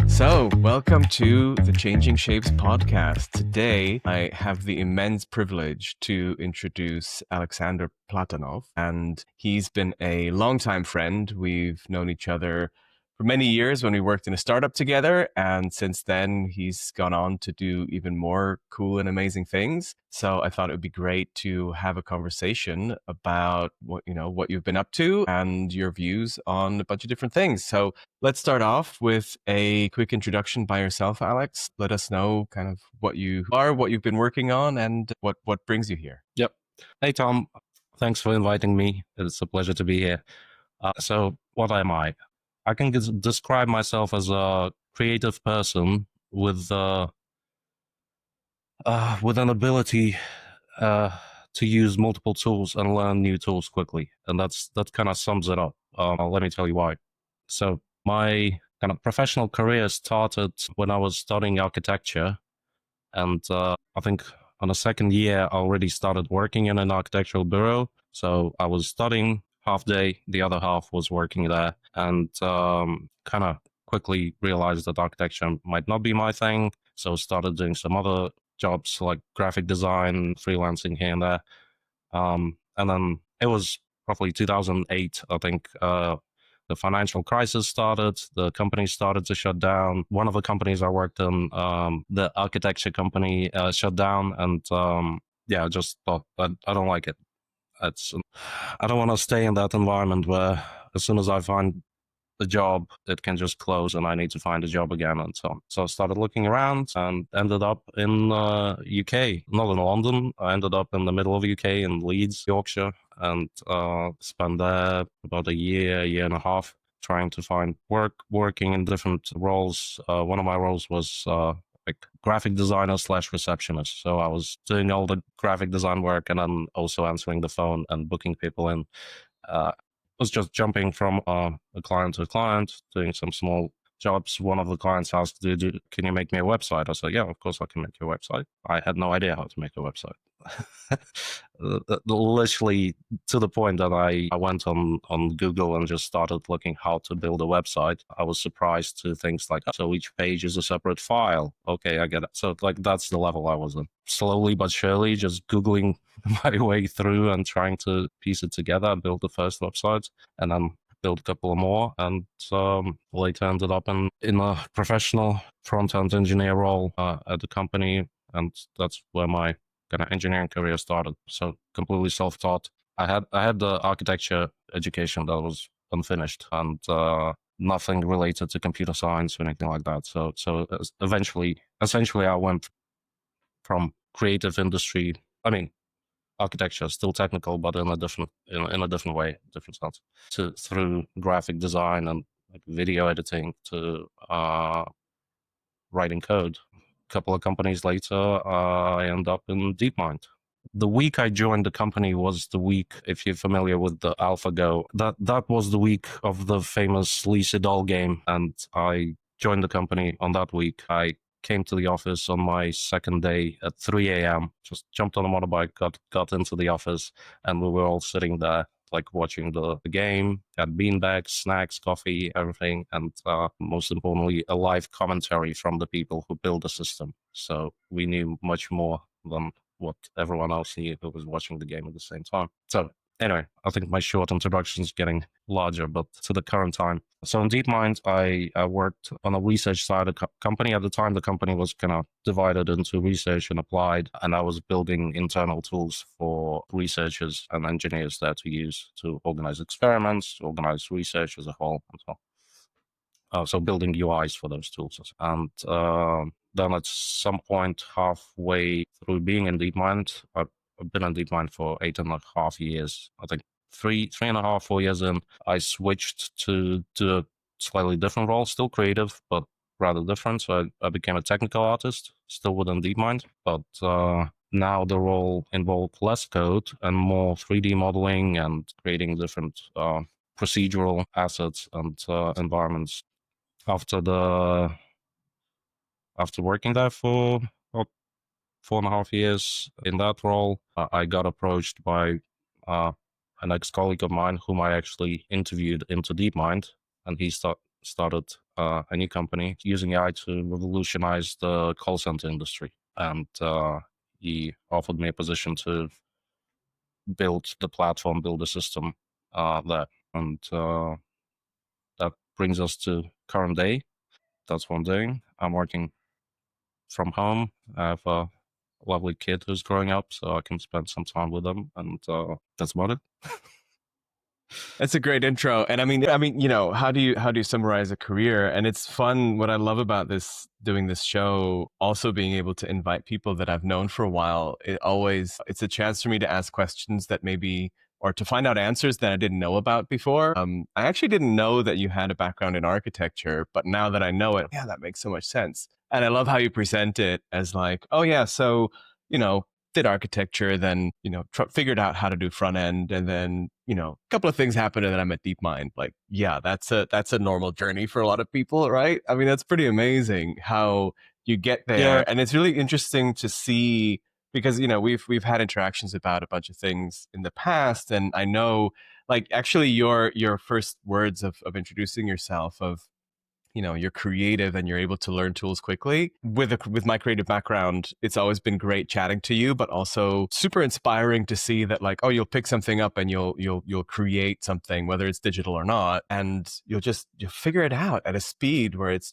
So, welcome to the Changing Shapes podcast. Today, I have the immense privilege to introduce Alexander Platanov, and he's been a longtime friend. We've known each other for many years when we worked in a startup together, and since then, he's gone on to do even more cool and amazing things. So, I thought it would be great to have a conversation about what you've been up to and your views on a bunch of different things. So, let's start off with a quick introduction by yourself, Alex. Let us know kind of what you are, what you've been working on, and what brings you here. Yep. Hey, Tom. Thanks for inviting me. It's a pleasure to be here. So, what am I? I can describe myself as a creative person with an ability to use multiple tools and learn new tools quickly, and that kind of sums it up. Let me tell you why. So, my kind of professional career started when I was studying architecture, and I think on the second year, I already started working in an architectural bureau. So I was studying half day, the other half was working there, and kind of quickly realized that architecture might not be my thing. So started doing some other jobs like graphic design, freelancing here and there. And then it was probably 2008, I think. The financial crisis started, the company started to shut down. One of the companies I worked in, the architecture company, shut down. And I just thought, I don't like it. I don't want to stay in that environment where as soon as I find a job, it can just close and I need to find a job again and so on. So I started looking around and ended up in UK, not in London. I ended up in the middle of UK in Leeds, Yorkshire, and spent there about a year and a half trying to find working in different roles. One of my roles was like graphic designer / receptionist. So I was doing all the graphic design work and then also answering the phone and booking people in. Was just jumping from a client to client, doing some small jobs. One of the clients asked, can you make me a website? I said, yeah, of course I can make you a website. I had no idea how to make a website. Literally to the point that I went on Google and just started looking how to build a website. I was surprised to things like, so each page is a separate file. Okay, I get it. So like that's the level I was in. Slowly but surely, just Googling my way through and trying to piece it together, build the first website, and then build a couple more, and later ended up in a professional front-end engineer role at the company, and that's where my kind of engineering career started. So completely self-taught. I had the architecture education that was unfinished, and nothing related to computer science or anything like that. So essentially, I went from creative industry. I mean, architecture is still technical, but in a different way, different sense. Through graphic design and like video editing to writing code. A couple of companies later, I end up in DeepMind. The week I joined the company was the week, if you're familiar with the AlphaGo, that was the week of the famous Lee Sedol game, and I joined the company on that week. I came to the office on my second day at 3 a.m., just jumped on a motorbike, got into the office, and we were all sitting there, like watching the game, had beanbags, snacks, coffee, everything, and most importantly, a live commentary from the people who build the system. So we knew much more than what everyone else knew who was watching the game at the same time. So anyway, I think my short introduction is getting larger, but to the current time. So in DeepMind, I worked on a research side of the company. At the time, the company was kind of divided into research and applied, and I was building internal tools for researchers and engineers there to use to organize experiments, organize research as a whole, and so on. So building UIs for those tools. And then at some point halfway through being in DeepMind, I've been in DeepMind for 8.5 years. I think 3.5, 4 years in, I switched to do a slightly different role, still creative, but rather different. So I became a technical artist, still within DeepMind, but now the role involved less code and more 3D modeling and creating different procedural assets and environments. After working there for about 4.5 years in that role, I got approached by an ex-colleague of mine whom I actually interviewed into DeepMind, and he started a new company using AI to revolutionize the call center industry. And he offered me a position to build the platform, build the system there. And that brings us to current day. That's what I'm doing. I'm working from home. I have a lovely kid who's growing up, so I can spend some time with them, and that's about it. That's a great intro. And you know, how do you summarize a career? And it's fun. What I love about this doing this show, also being able to invite people that I've known for a while, it's a chance for me to ask questions that maybe or to find out answers that I didn't know about before. I actually didn't know that you had a background in architecture, but now that I know it, yeah, that makes so much sense. And I love how you present it as like, oh yeah, so you know, did architecture, then figured out how to do front end, and then a couple of things happened, and then I'm at DeepMind. Like, yeah, that's a normal journey for a lot of people, right? I mean, that's pretty amazing how you get Yeah, there, and it's really interesting to see because we've had interactions about a bunch of things in the past, and I know like actually your first words of introducing yourself of you're creative and you're able to learn tools quickly. With my creative background, it's always been great chatting to you, but also super inspiring to see that like, oh, you'll pick something up and you'll create something, whether it's digital or not, and you'll figure it out at a speed where it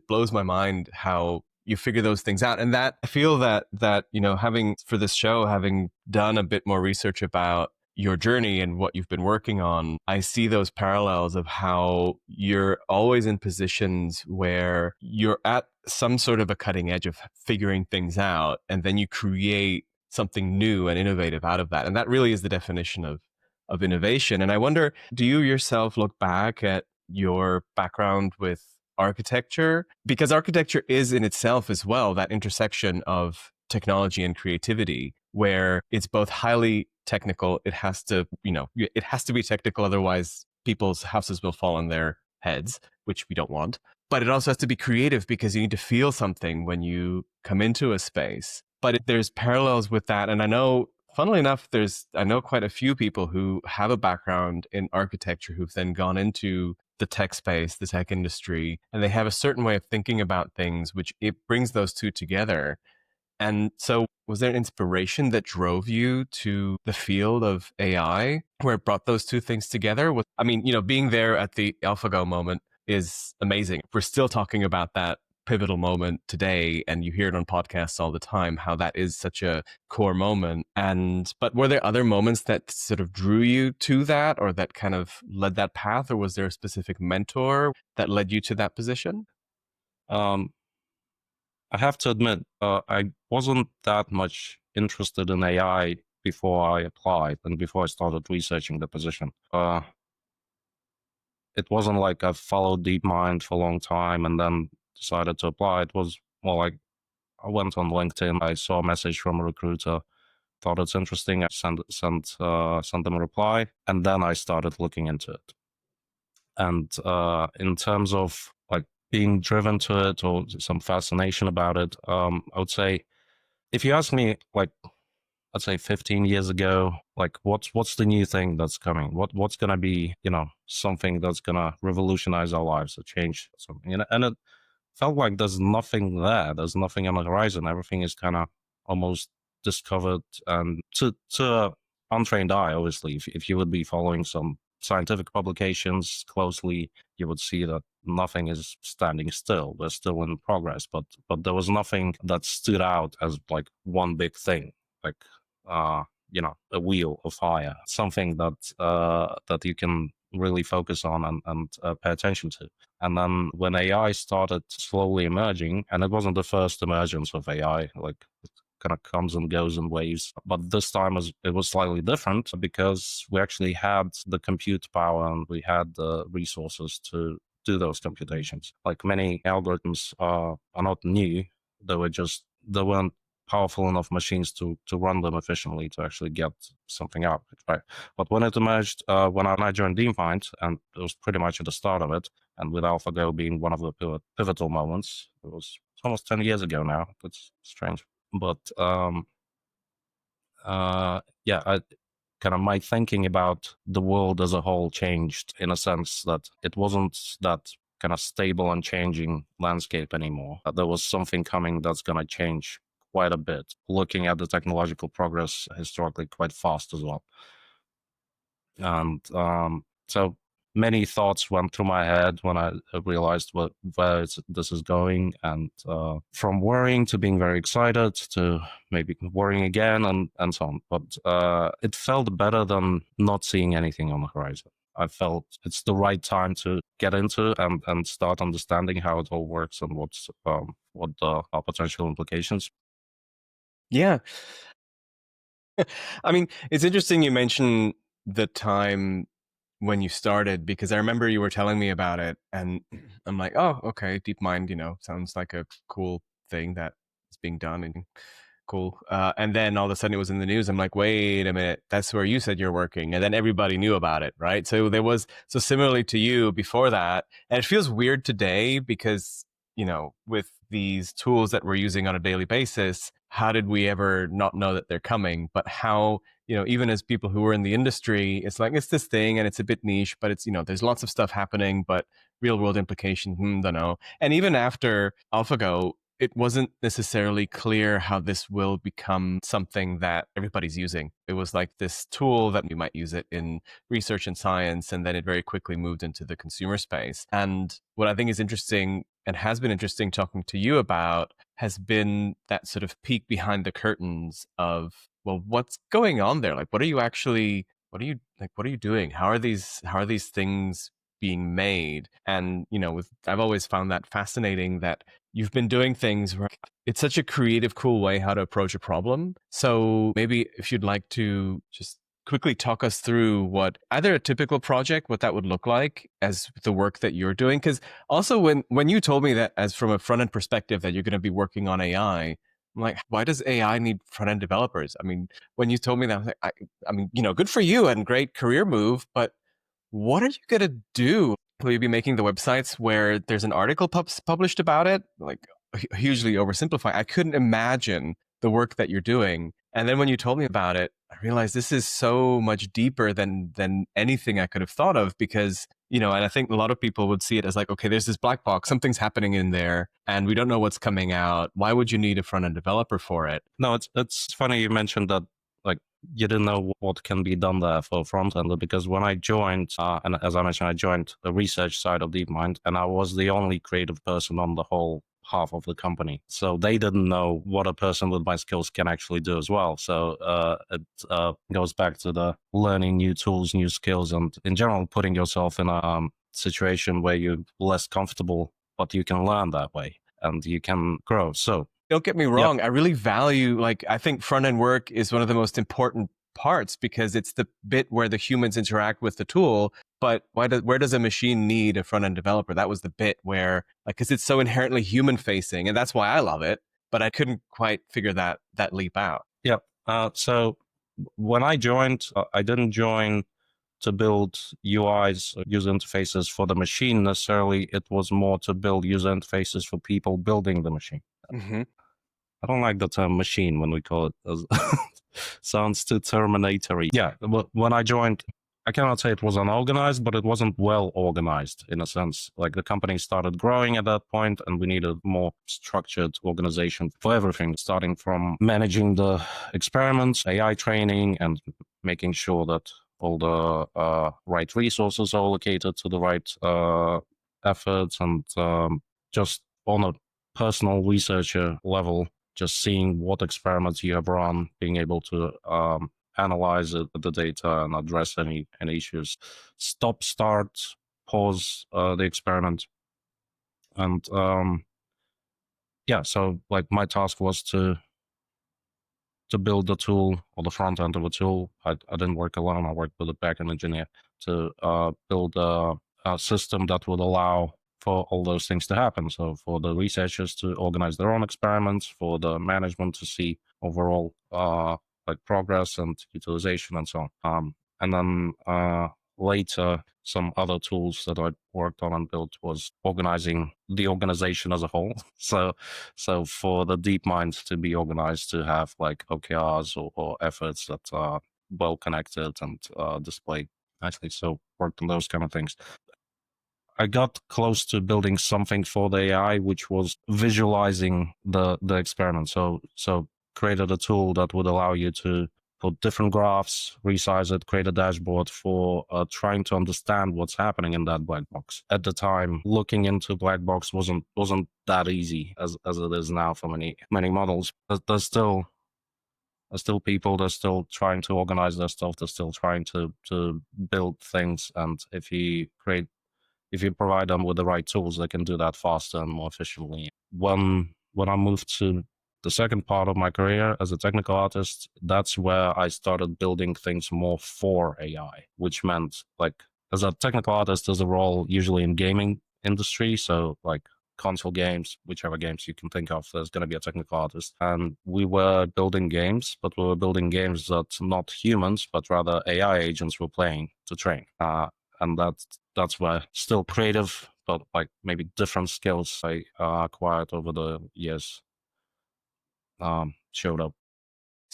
blows my mind how you figure those things out. And that I feel that having for this show, having done a bit more research about your journey and what you've been working on, I see those parallels of how you're always in positions where you're at some sort of a cutting edge of figuring things out, and then you create something new and innovative out of that. And that really is the definition of innovation. And I wonder, do you yourself look back at your background with architecture? Because architecture is in itself as well that intersection of technology and creativity where it's both highly technical. It has to be technical, otherwise people's houses will fall on their heads, which we don't want. But it also has to be creative because you need to feel something when you come into a space. But there's parallels with that, and I know, funnily enough, I know quite a few people who have a background in architecture who've then gone into the tech space, the tech industry, and they have a certain way of thinking about things, which it brings those two together. And so, was there an inspiration that drove you to the field of AI where it brought those two things together? Being there at the AlphaGo moment is amazing. We're still talking about that pivotal moment today, and you hear it on podcasts all the time, how that is such a core moment. But were there other moments that sort of drew you to that or that kind of led that path, or was there a specific mentor that led you to that position? um, I have to admit, I wasn't that much interested in AI before I applied and before I started researching the position. It wasn't like I followed DeepMind for a long time and then decided to apply. It was more like I went on LinkedIn, I saw a message from a recruiter, thought it's interesting, I sent them a reply, and then I started looking into it. And in terms of like being driven to it or some fascination about it, I would say if you ask me, like, I'd say 15 years ago, like what's the new thing that's coming? What's gonna be, something that's gonna revolutionize our lives or change something? And it felt like there's nothing there. There's nothing on the horizon. Everything is kind of almost discovered. And to untrained eye, obviously, if you would be following some scientific publications closely, you would see that nothing is standing still. We're still in progress, but there was nothing that stood out as like one big thing, like a wheel of fire, something that you can really focus on and pay attention to. And then when AI started slowly emerging, and it wasn't the first emergence of AI, like it kind of comes and goes in waves, but this time it was slightly different because we actually had the compute power and we had the resources to do those computations. Like many algorithms are not new; they weren't powerful enough machines to run them efficiently to actually get something out, right? But when it emerged, when I joined DeepMind, and it was pretty much at the start of it, and with AlphaGo being one of the pivotal moments, it's almost 10 years ago now. That's strange. But yeah, kind of my thinking about the world as a whole changed, in a sense that it wasn't that kind of stable and changing landscape anymore. There was something coming that's going to change quite a bit. Looking at the technological progress historically, quite fast as well. And so many thoughts went through my head when I realized where this is going, and from worrying to being very excited to maybe worrying again, and so on. But it felt better than not seeing anything on the horizon. I felt it's the right time to get into and start understanding how it all works and what the potential implications. Yeah. I mean, it's interesting you mentioned the time when you started because I remember you were telling me about it and I'm like, oh, okay, DeepMind, sounds like a cool thing that is being done and cool. And then all of a sudden it was in the news. I'm like, wait a minute, that's where you said you're working. And then everybody knew about it, right? So so similarly to you before that, and it feels weird today because, with these tools that we're using on a daily basis, how did we ever not know that they're coming? But how, even as people who were in the industry, it's like, it's this thing and it's a bit niche, but it's, there's lots of stuff happening, but real world implications, don't know. And even after AlphaGo, it wasn't necessarily clear how this will become something that everybody's using. It was like this tool that you might use it in research and science, and then it very quickly moved into the consumer space. And what I think is interesting and has been interesting talking to you about has been that sort of peek behind the curtains of, well, what's going on there? Like, what are you doing? How are these things being made? And, I've always found that fascinating that you've been doing things where it's such a creative, cool way how to approach a problem. So maybe if you'd like to just quickly talk us through what either a typical project, what that would look like as the work that you're doing. Because also when you told me that as from a front end perspective that you're going to be working on AI, I'm like, why does AI need front end developers? I mean, when you told me that, I was like, I mean, good for you and great career move, but what are you going to do? Will you be making the websites where there's an article published about it? Like, hugely oversimplify. I couldn't imagine the work that you're doing. And then when you told me about it, I realized this is so much deeper than anything I could have thought of because, and I think a lot of people would see it as like, okay, there's this black box, something's happening in there and we don't know what's coming out. Why would you need a front end developer for it? No, it's funny you mentioned that, like, you didn't know what can be done there for front end, because when I joined, and as I mentioned, I joined the research side of DeepMind, and I was the only creative person on the whole half of the company. So they didn't know what a person with my skills can actually do as well. So it goes back to the learning new tools, new skills, and in general, putting yourself in a situation where you're less comfortable, but you can learn that way and you can grow. So don't get me wrong. I really value, I think front end work is one of the most important parts because it's the bit where the humans interact with the tool. But where does a machine need a front end developer? That was the bit where, because it's so inherently human facing, and that's why I love it. But I couldn't quite figure that leap out. Yeah. So when I joined, I didn't join to build UIs, user interfaces for the machine necessarily. It was more to build user interfaces for people building the machine. Mm-hmm. I don't like the term machine when we call it. Sounds too terminatory. Yeah, when I joined, I cannot say it was unorganized, but it wasn't well organized in a sense. Like, the company started growing at that point, and we needed more structured organization for everything, starting from managing the experiments, AI training, and making sure that all the right resources are allocated to the right efforts, and just on a personal researcher level, just seeing what experiments you have run, being able to analyze the data and address any issues, stop, start, pause the experiment, and yeah. So, like, my task was to build the tool, or the front end of the tool. I didn't work alone. I worked with a backend engineer to build a system that would allow for all those things to happen. So for the researchers to organize their own experiments, for the management to see overall like progress and utilization and so on. And then later, some other tools that I worked on and built was organizing the organization as a whole. So for the DeepMind to be organized, to have like OKRs or efforts that well connected and displayed nicely. So worked on those kind of things. I got close to building something for the AI, which was visualizing the experiment. So created a tool that would allow you to put different graphs, resize it, create a dashboard for trying to understand what's happening in that black box. At the time, looking into black box wasn't that easy as it is now for many models. But there's still people, they're still trying to organize their stuff, they're still trying to build things, and if you provide them with the right tools, they can do that faster and more efficiently. When I moved to the second part of my career as a technical artist, that's where I started building things more for AI, which meant like as a technical artist, there's a role usually in gaming industry. So like console games, whichever games you can think of, there's going to be a technical artist. And we were building games, but we were building games that not humans, but rather AI agents were playing to train. And that's where still creative, but like maybe different skills I acquired over the years showed up.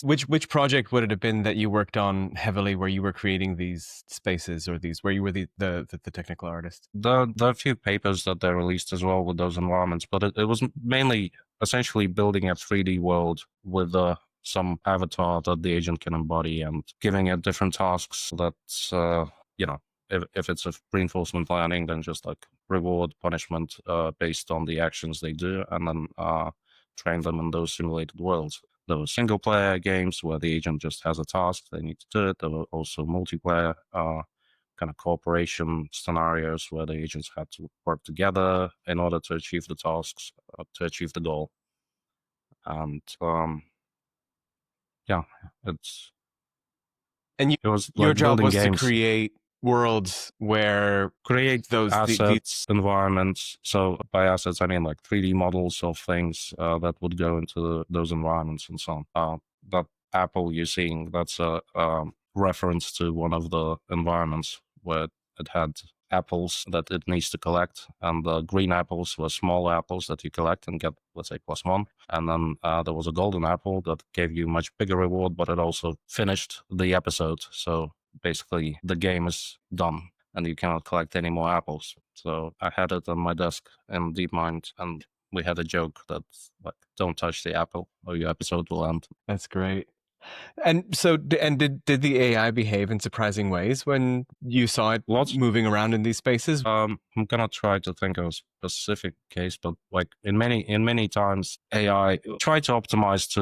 Which project would it have been that you worked on heavily, where you were creating these spaces, or these where you were the technical artist? There are a few papers that they released as well with those environments, but it was mainly essentially building a 3D world with some avatar that the agent can embody and giving it different tasks that, you know, if it's a reinforcement learning, then just like reward, punishment based on the actions they do, and then train them in those simulated worlds. There were single player games where the agent just has a task, they need to do it. There were also multiplayer kind of cooperation scenarios where the agents had to work together in order to achieve the tasks, to achieve the goal. And yeah, it's And it was your like job building was to games, create worlds where create those assets, environments. So by assets, I mean like 3D models of things that would go into those environments and so on. That apple you're seeing, that's a reference to one of the environments where it had apples that it needs to collect, and the green apples were small apples that you collect and get, let's say, +1. And then there was a golden apple that gave you much bigger reward, but it also finished the episode. So basically, the game is done and you cannot collect any more apples. So I had it on my desk in DeepMind, and we had a joke that like, don't touch the apple or your episode will end. That's great. And so, did the AI behave in surprising ways when you saw it Lots. moving around in these spaces? I'm gonna try to think of a specific case, but like in many times, AI try to optimize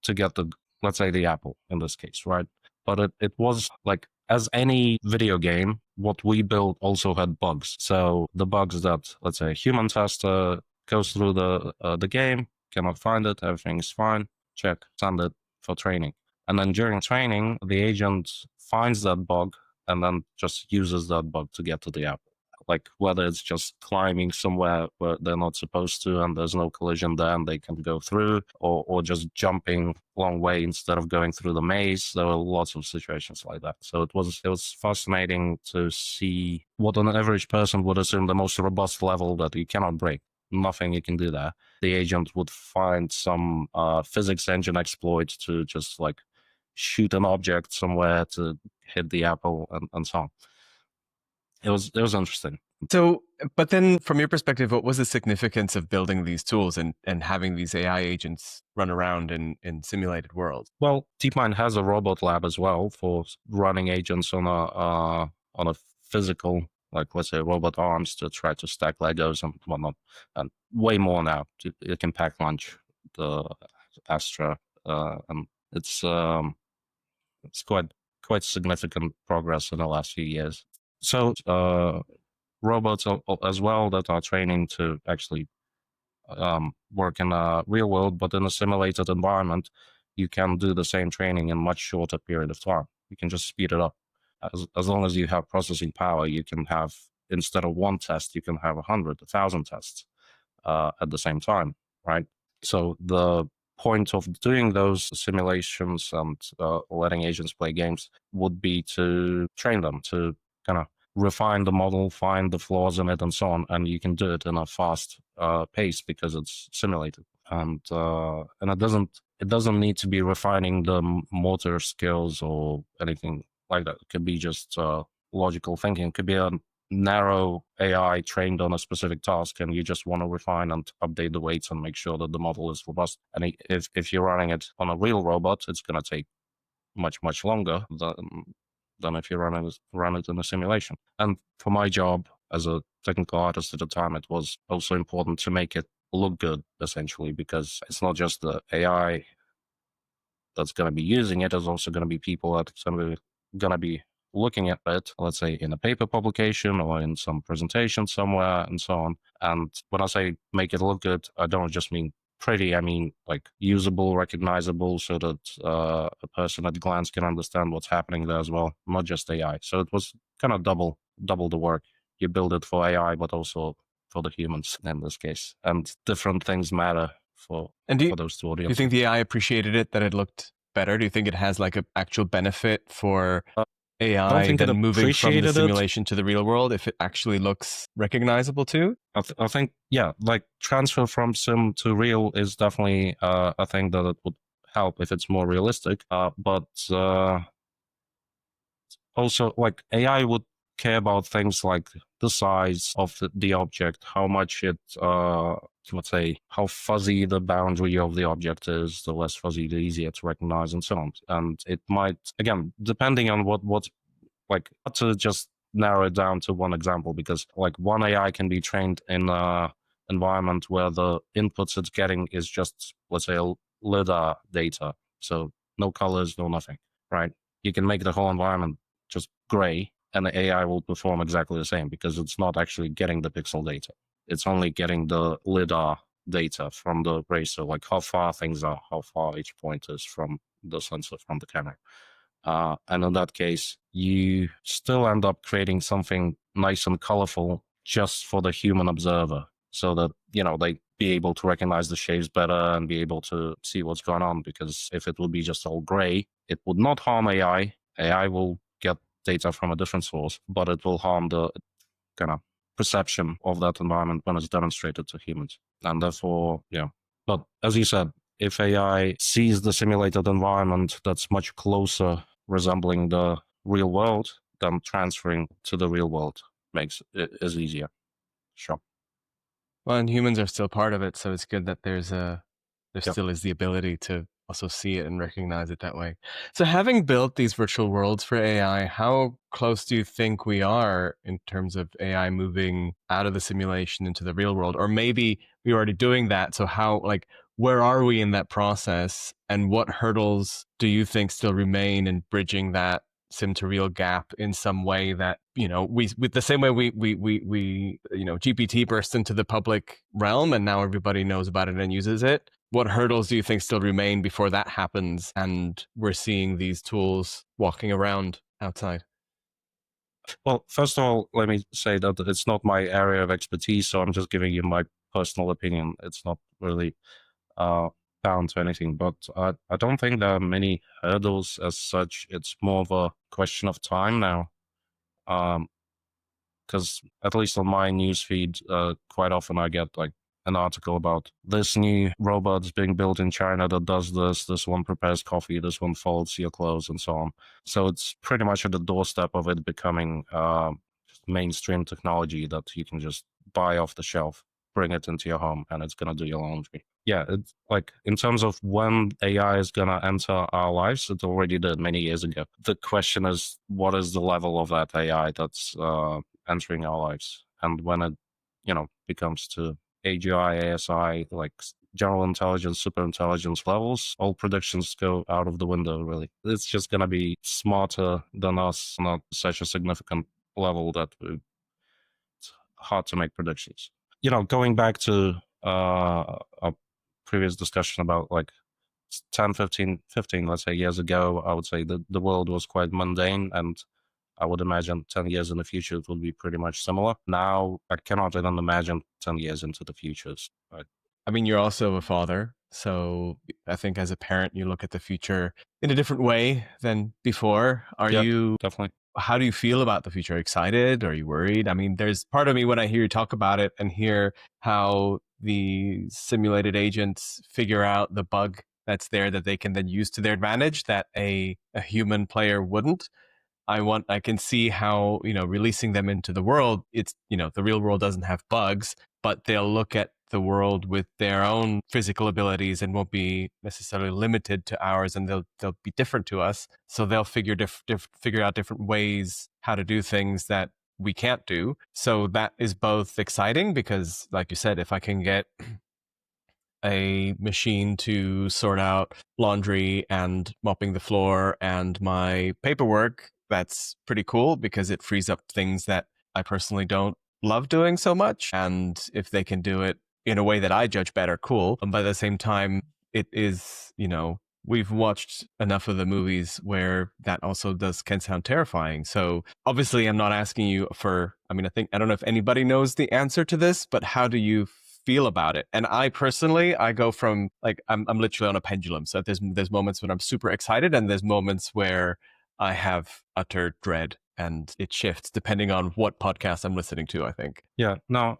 to get the, let's say, the apple in this case, right? But it was like, as any video game, what we built also had bugs. So the bugs that, let's say, a human tester goes through the game, cannot find it, everything's fine, check, send it for training. And then during training, the agent finds that bug and then just uses that bug to get to the apple. Like whether it's just climbing somewhere where they're not supposed to and there's no collision there and they can go through, or just jumping a long way instead of going through the maze. There were lots of situations like that. So it was fascinating to see what an average person would assume the most robust level that you cannot break. Nothing you can do there. The agent would find some physics engine exploit to just like shoot an object somewhere to hit the apple and so on. It was interesting. So, but then from your perspective, what was the significance of building these tools and having these AI agents run around in simulated worlds? Well, DeepMind has a robot lab as well for running agents on a physical, like let's say robot arms to try to stack Legos and whatnot, and way more now. It can pack lunch, the Astra, and it's quite significant progress in the last few years. So robots as well that are training to actually work in a real world, but in a simulated environment, you can do the same training in much shorter period of time. You can just speed it up. As long as you have processing power, you can have, instead of one test, you can have 100, 1,000 tests at the same time, right? So the point of doing those simulations and letting agents play games would be to train them, to kind of refine the model, find the flaws in it, and so on. And you can do it in a fast pace because it's simulated. And it it doesn't need to be refining the motor skills or anything like that. It could be just logical thinking. It could be a narrow AI trained on a specific task, and you just want to refine and update the weights and make sure that the model is robust. And if you're running it on a real robot, it's going to take much longer than if you run it in a simulation. And for my job as a technical artist at the time, it was also important to make it look good, essentially, because it's not just the AI that's going to be using it. There's also going to be people that's going to be looking at it, let's say in a paper publication or in some presentation somewhere and so on. And when I say make it look good, I don't just mean pretty. I mean like usable, recognizable, so that a person at a glance can understand what's happening there as well, not just AI. So it was kind of double the work. You build it for AI, but also for the humans in this case. And different things matter And for those two do you audiences. think the AI appreciated it, that it looked better? Do you think it has like an actual benefit for AI then moving from the simulation to the real world if it actually looks recognizable too? I think, yeah, like transfer from sim to real is definitely a thing that it would help if it's more realistic. But also, like AI would care about things like the size of the object, how much it, let's say, how fuzzy the boundary of the object is. The less fuzzy, the easier to recognize, and so on. And it might, again, depending on what's like, not to just narrow it down to one example, because like one AI can be trained in a environment where the inputs it's getting is just, let's say, lidar data, so no colors, no nothing, right? You can make the whole environment just gray, and the AI will perform exactly the same because it's not actually getting the pixel data. It's only getting the lidar data from the gray, so like how far things are, how far each point is from the sensor, from the camera. And in that case, you still end up creating something nice and colorful just for the human observer, so that, you know, they be able to recognize the shapes better and be able to see what's going on. Because if it would be just all gray, it would not harm AI. AI will get data from a different source, but it will harm the kind of perception of that environment when it's demonstrated to humans. And therefore, yeah. But as you said, if AI sees the simulated environment that's much closer resembling the real world, then transferring to the real world makes it is easier. Sure. Well, and humans are still part of it, so it's good that there Yep. still is the ability to also see it and recognize it that way. So having built these virtual worlds for AI, how close do you think we are in terms of AI moving out of the simulation into the real world? Or maybe we're already doing that. So how, like, where are we in that process? And what hurdles do you think still remain in bridging that sim to real gap in some way that, you know, we with the same way we you know, GPT burst into the public realm and now everybody knows about it and uses it? What hurdles do you think still remain before that happens and we're seeing these tools walking around outside? Well, first of all, let me say that it's not my area of expertise, so I'm just giving you my personal opinion. It's not really bound to anything, but I don't think there are many hurdles as such. It's more of a question of time now. Because at least on my newsfeed, quite often I get like an article about this new robot's being built in China that does this. This one prepares coffee. This one folds your clothes, and so on. So it's pretty much at the doorstep of it becoming just mainstream technology that you can just buy off the shelf, bring it into your home, and it's gonna do your laundry. Yeah, it's like in terms of when AI is gonna enter our lives, it already did many years ago. The question is, what is the level of that AI that's entering our lives? And when it, you know, becomes to AGI, ASI, like general intelligence, super intelligence levels, all predictions go out of the window, really. It's just going to be smarter than us, not such a significant level that it's hard to make predictions. You know, going back to a previous discussion about like 10, 15, let's say years ago, I would say that the world was quite mundane, and I would imagine 10 years in the future, it will be pretty much similar. Now, I cannot even imagine 10 years into the futures. Right? I mean, you're also a father, so I think as a parent, you look at the future in a different way than before. Yeah, definitely. How do you feel about the future? Are you excited? Are you worried? I mean, there's part of me when I hear you talk about it and hear how the simulated agents figure out the bug that's there that they can then use to their advantage that a human player wouldn't. I can see how, releasing them into the world, it's, the real world doesn't have bugs, but they'll look at the world with their own physical abilities and won't be necessarily limited to ours, and they'll be different to us. So they'll figure out different ways how to do things that we can't do. So that is both exciting because, like you said, if I can get a machine to sort out laundry and mopping the floor and my paperwork, that's pretty cool because it frees up things that I personally don't love doing so much. And if they can do it in a way that I judge better, cool. But at the same time, it is, we've watched enough of the movies where that also can sound terrifying. So obviously, I'm not asking you for, I don't know if anybody knows the answer to this, but how do you feel about it? And I personally, I go from like, I'm literally on a pendulum. So there's moments when I'm super excited and there's moments where I have utter dread, and it shifts depending on what podcast I'm listening to, I think. Yeah, no,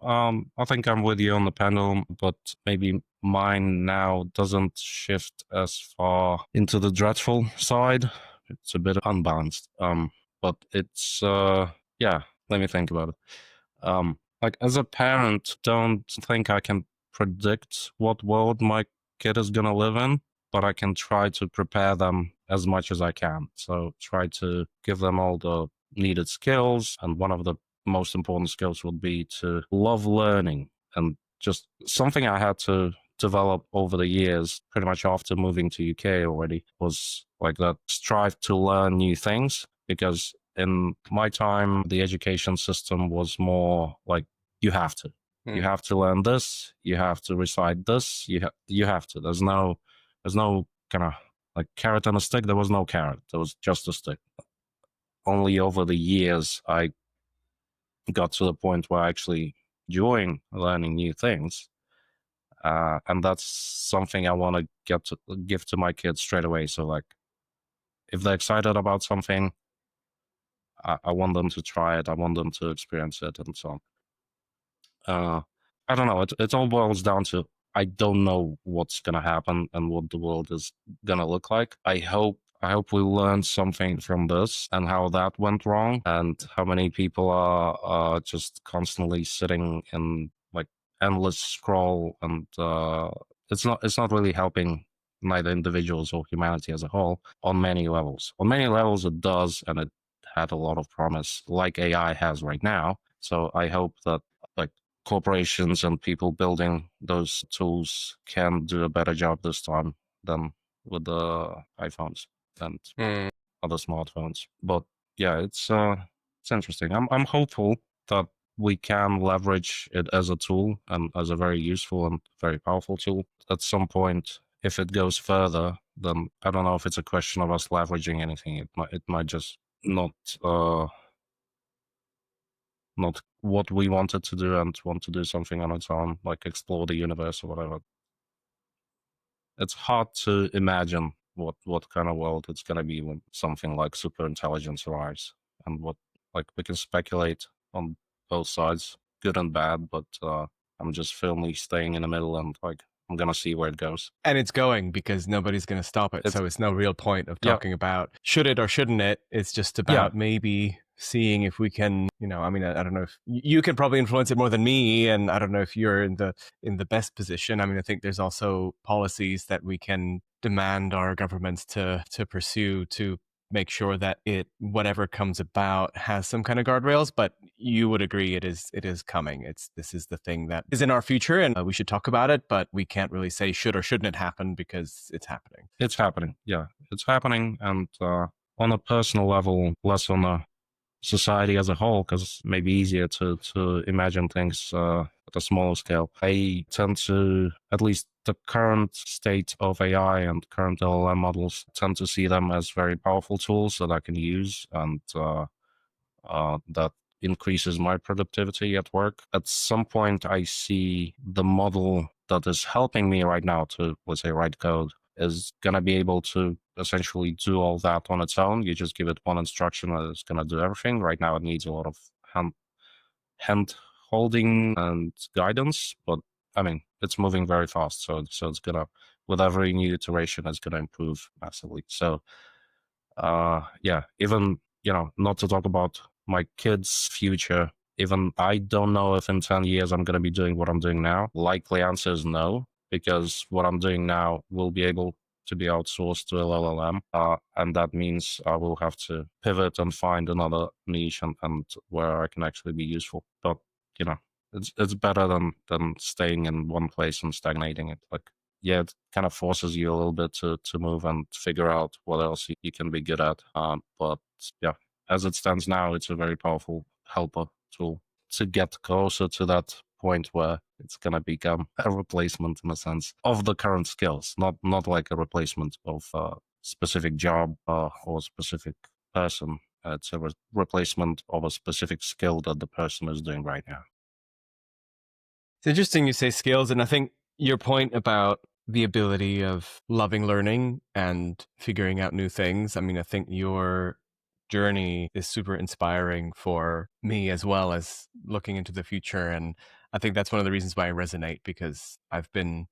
I think I'm with you on the pendulum, but maybe mine now doesn't shift as far into the dreadful side. It's a bit unbalanced. But it's yeah, let me think about it. Like as a parent, don't think I can predict what world my kid is gonna live in, but I can try to prepare them as much as I can. So try to give them all the needed skills, and one of the most important skills would be to love learning. And just something I had to develop over the years, pretty much after moving to UK already, was like that strive to learn new things. Because in my time, the education system was more like you have to. You have to learn this. You have to recite this. You have to. There's no kind of like carrot and a stick. There was no carrot. There was just a stick. Only over the years I got to the point where I actually enjoying learning new things, and that's something I want to give to my kids straight away. So like, if they're excited about something, I want them to try it. I want them to experience it, and so on. I don't know. It all boils down to I don't know what's gonna happen and what the world is gonna look like. I hope we learn something from this and how that went wrong, and how many people are just constantly sitting in like endless scroll, and it's not really helping neither individuals or humanity as a whole on many levels. On many levels, it does, and it had a lot of promise, like AI has right now. So I hope that like corporations and people building those tools can do a better job this time than with the iPhones and other smartphones. But yeah, it's interesting. I'm hopeful that we can leverage it as a tool and as a very useful and very powerful tool. At some point, if it goes further, then I don't know if it's a question of us leveraging anything. It might just uh not what we wanted to do and want to do something on its own, like explore the universe or whatever. It's hard to imagine what kind of world it's going to be when something like super intelligence arrives, and what like we can speculate on both sides, good and bad, but I'm just firmly staying in the middle, and like I'm gonna see where it goes. And it's going because nobody's going to stop it. So it's no real point of talking about should it or shouldn't it. It's just about maybe seeing if we can, I don't know if you can probably influence it more than me. And I don't know if you're in the best position. I think there's also policies that we can demand our governments to pursue to make sure that whatever comes about has some kind of guardrails. But you would agree it is coming. This is the thing that is in our future, and we should talk about it, but we can't really say should or shouldn't it happen because it's happening. It's happening. Yeah, it's happening. And on a personal level, less on a society as a whole, because it's maybe easier to imagine things at a smaller scale. I tend to, at least the current state of AI and current LLM models, tend to see them as very powerful tools that I can use, and that increases my productivity at work. At some point, I see the model that is helping me right now to, let's say, write code is going to be able to essentially do all that on its own. You just give it one instruction and it's going to do everything. Right now, it needs a lot of hand holding and guidance, but I mean, it's moving very fast, so it's gonna with every new iteration, it's going to improve massively. So, yeah, even, not to talk about my kids' future, even I don't know if in 10 years I'm going to be doing what I'm doing now. Likely answer is no, because what I'm doing now will be able to be outsourced to LLM. And that means I will have to pivot and find another niche and where I can actually be useful. But, you know, it's better than staying in one place and stagnating it. Like, yeah, it kind of forces you a little bit to move and figure out what else you can be good at. But yeah, as it stands now, it's a very powerful helper tool to get closer to that point where it's going to become a replacement in a sense of the current skills, not like a replacement of a specific job or specific person. It's a replacement of a specific skill that the person is doing right now. It's interesting you say skills, and I think your point about the ability of loving learning and figuring out new things. I mean, I think your journey is super inspiring for me as well as looking into the future. And I think that's one of the reasons why I resonate, because I've been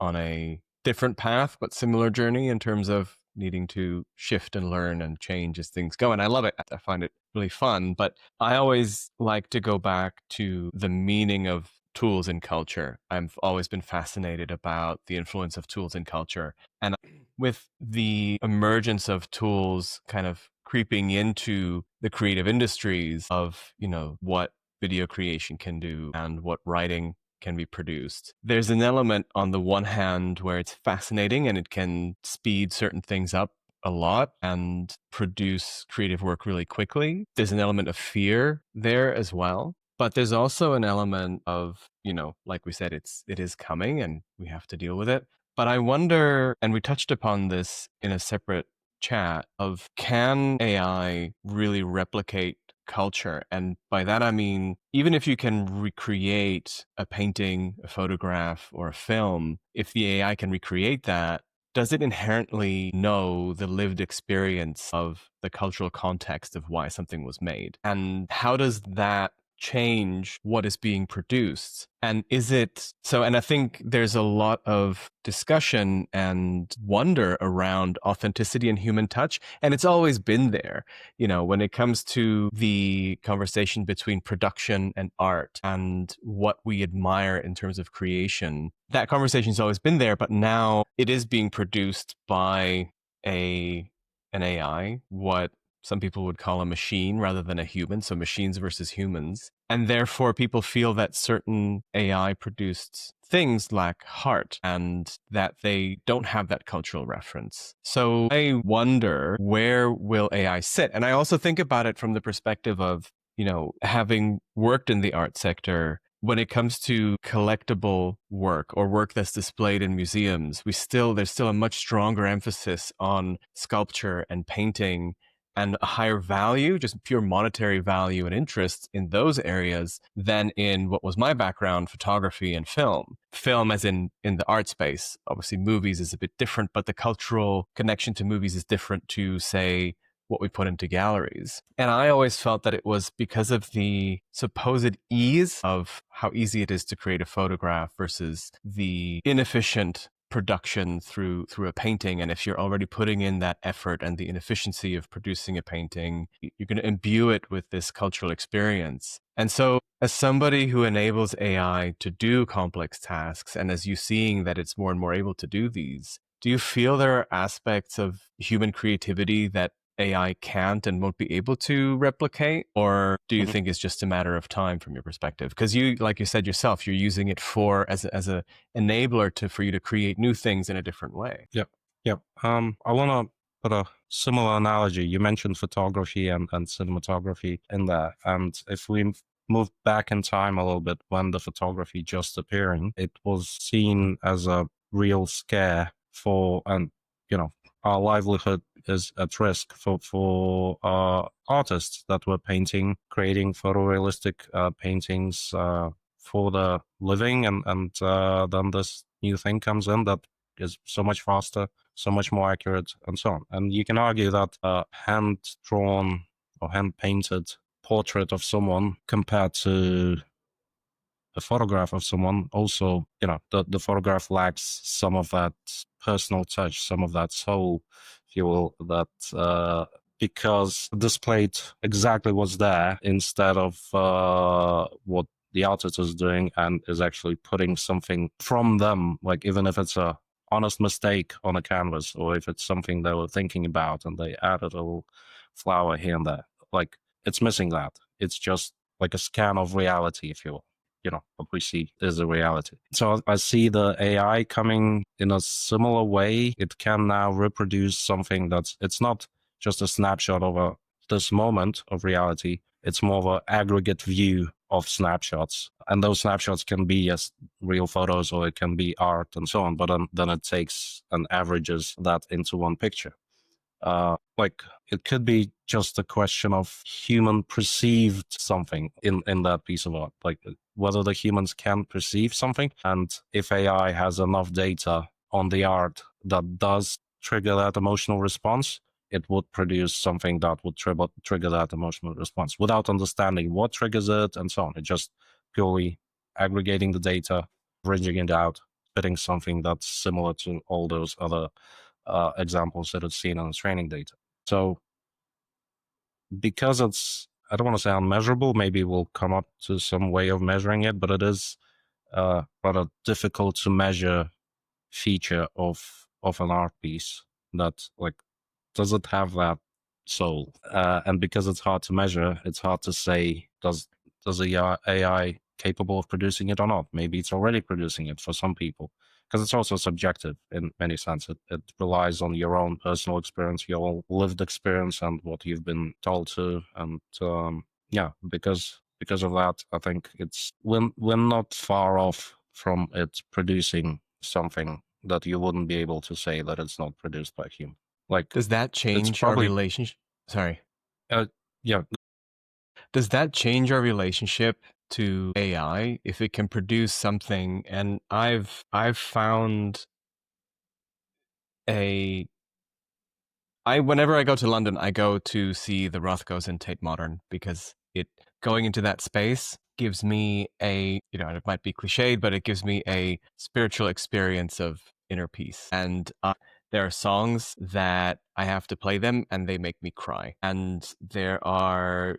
on a different path, but similar journey in terms of needing to shift and learn and change as things go. And I love it. I find it really fun. But I always like to go back to the meaning of tools in culture. I've always been fascinated about the influence of tools in culture. And with the emergence of tools kind of creeping into the creative industries of, what video creation can do and what writing can be produced. There's an element on the one hand where it's fascinating and it can speed certain things up a lot and produce creative work really quickly. There's an element of fear there as well. But there's also an element of, like we said, it is coming and we have to deal with it. But I wonder, and we touched upon this in a separate chat, of can AI really replicate culture? And by that, I mean, even if you can recreate a painting, a photograph, or a film, if the AI can recreate that, does it inherently know the lived experience of the cultural context of why something was made? And how does that change what is being produced? And is it so? And I think there's a lot of discussion and wonder around authenticity and human touch. And it's always been there, when it comes to the conversation between production and art and what we admire in terms of creation. That conversation's always been there, but now it is being produced by an AI, what some people would call a machine rather than a human, so machines versus humans. And therefore, people feel that certain AI produced things lack heart and that they don't have that cultural reference. So I wonder, where will AI sit? And I also think about it from the perspective of, having worked in the art sector. When it comes to collectible work or work that's displayed in museums, there's still a much stronger emphasis on sculpture and painting and a higher value, just pure monetary value and interest in those areas than in what was my background, photography and film. Film as in the art space. Obviously, movies is a bit different, but the cultural connection to movies is different to, say, what we put into galleries. And I always felt that it was because of the supposed ease of how easy it is to create a photograph versus the inefficient production through a painting. And if you're already putting in that effort and the inefficiency of producing a painting, you're going to imbue it with this cultural experience. And so as somebody who enables AI to do complex tasks, and as you seeing that it's more and more able to do these, do you feel there are aspects of human creativity that AI can't and won't be able to replicate? Or do you think it's just a matter of time from your perspective? Because you, like you said yourself, you're using it as a enabler for you to create new things in a different way. Yep. Yep. I want to put a similar analogy. You mentioned photography and cinematography in there. And if we move back in time a little bit, when the photography just appearing, it was seen as a real scare and, our livelihood is at risk for artists that were creating photorealistic paintings for the living. And then this new thing comes in that is so much faster, so much more accurate, and so on. And you can argue that a hand-drawn or hand-painted portrait of someone compared to a photograph of someone, also, the photograph lacks some of that personal touch, some of that soul, if you will, that because displayed exactly what's there instead of what the artist is doing, and is actually putting something from them, like even if it's a honest mistake on a canvas, or if it's something they were thinking about and they added a little flower here and there. Like, it's missing that. It's just like a scan of reality, if you will. What we see is a reality. So I see the AI coming in a similar way. It can now reproduce something it's not just a snapshot of this moment of reality. It's more of an aggregate view of snapshots. And those snapshots can be as real photos, or it can be art and so on. But then it takes and averages that into one picture. Like, it could be just a question of human perceived something in that piece of art, like whether the humans can perceive something, and if AI has enough data on the art that does trigger that emotional response, it would produce something that would trigger that emotional response without understanding what triggers it and so on. It just purely aggregating the data, bridging it out, spitting something that's similar to all those other examples that it's seen on the training data. So because it's, I don't want to say unmeasurable, maybe we'll come up to some way of measuring it, but it is rather difficult to measure feature of an art piece that, like, does it have that soul? And because it's hard to measure, it's hard to say, does the AI capable of producing it or not? Maybe it's already producing it for some people, because it's also subjective in many sense. It relies on your own personal experience, your own lived experience, and what you've been told to. And yeah, because of that, I think we're not far off from it producing something that you wouldn't be able to say that it's not produced by human. Like, Does that it's change our probably relationship? Sorry. yeah. Does that change our relationship to AI if it can produce something? And I've found a whenever I go to London, I go to see the Rothkos in Tate Modern, because going into that space gives me it might be cliched, but it gives me a spiritual experience of inner peace. And there are songs that I have to play them and they make me cry. And there are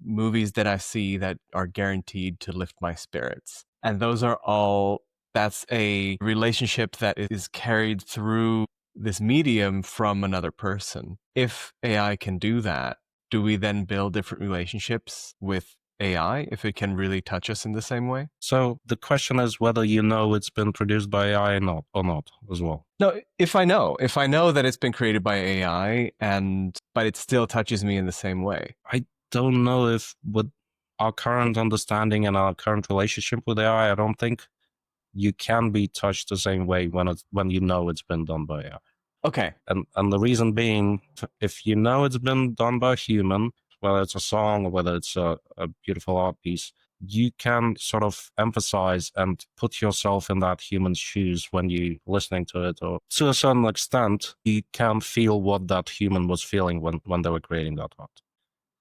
movies that I see that are guaranteed to lift my spirits. And that's a relationship that is carried through this medium from another person. If AI can do that, do we then build different relationships with AI if it can really touch us in the same way? So the question is whether it's been produced by AI or not as well. No, if I know that it's been created by AI, but it still touches me in the same way. I don't know if with our current understanding and our current relationship with AI, I don't think you can be touched the same way when it's been done by AI. Okay. And the reason being, if it's been done by a human, whether it's a song or whether it's a beautiful art piece, you can sort of emphasize and put yourself in that human's shoes when you're listening to it, or to a certain extent, you can feel what that human was feeling when they were creating that art.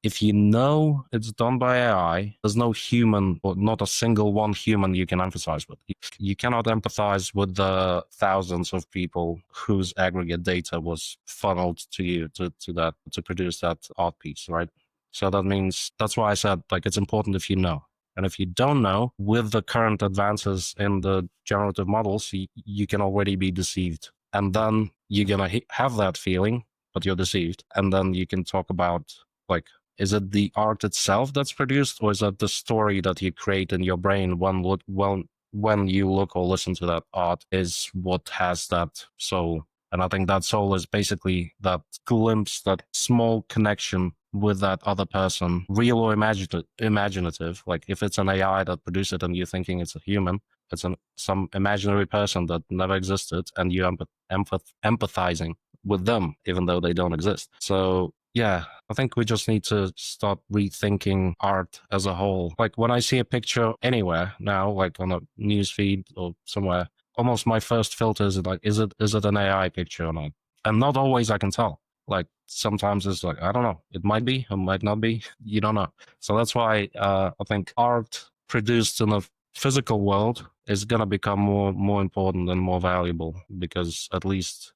If it's done by AI, there's no human, or not a single one human you can emphasize with. You cannot empathize with the thousands of people whose aggregate data was funneled to you to produce that art piece, right? So that means, that's why I said, like, it's important if you know. And if you don't know, with the current advances in the generative models, you can already be deceived. And then you're going to have that feeling, but you're deceived. And then you can talk about, like, is it the art itself that's produced, or is it the story that you create in your brain when you look or listen to that art is what has that soul? And I think that soul is basically that glimpse, that small connection with that other person, real or imaginative. Like, if it's an AI that produced it and you're thinking it's a human, it's some imaginary person that never existed, and you're empathizing with them, even though they don't exist. So yeah, I think we just need to start rethinking art as a whole. Like, when I see a picture anywhere now, like on a news feed or somewhere, almost my first filter is like, is it an AI picture or not? And not always I can tell. Like, sometimes it's like, I don't know, it might be, it might not be, you don't know. So that's why I think art produced in a physical world is going to become more important and more valuable, because at least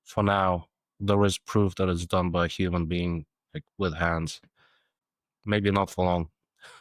for now there is proof that it's done by a human being, like with hands. Maybe not for long.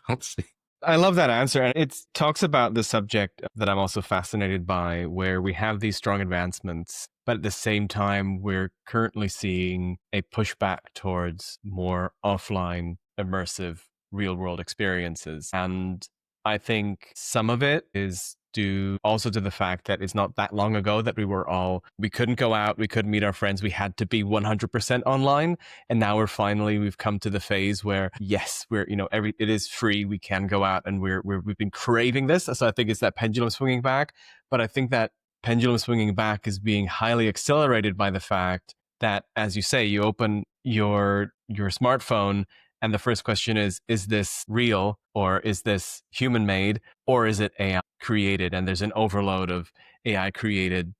Let's see. I love that answer. And it talks about the subject that I'm also fascinated by, where we have these strong advancements, but at the same time, we're currently seeing a pushback towards more offline, immersive, real world experiences. And I think some of it is due also to the fact that it's not that long ago that we couldn't go out, we couldn't meet our friends, we had to be 100% online. And now we've come to the phase where, yes, it is free, we can go out, and we've been craving this. So I think it's that pendulum swinging back. But I think that pendulum swinging back is being highly accelerated by the fact that, as you say, you open your smartphone and the first question is this real, or is this human made, or is it AI created? And there's an overload of AI created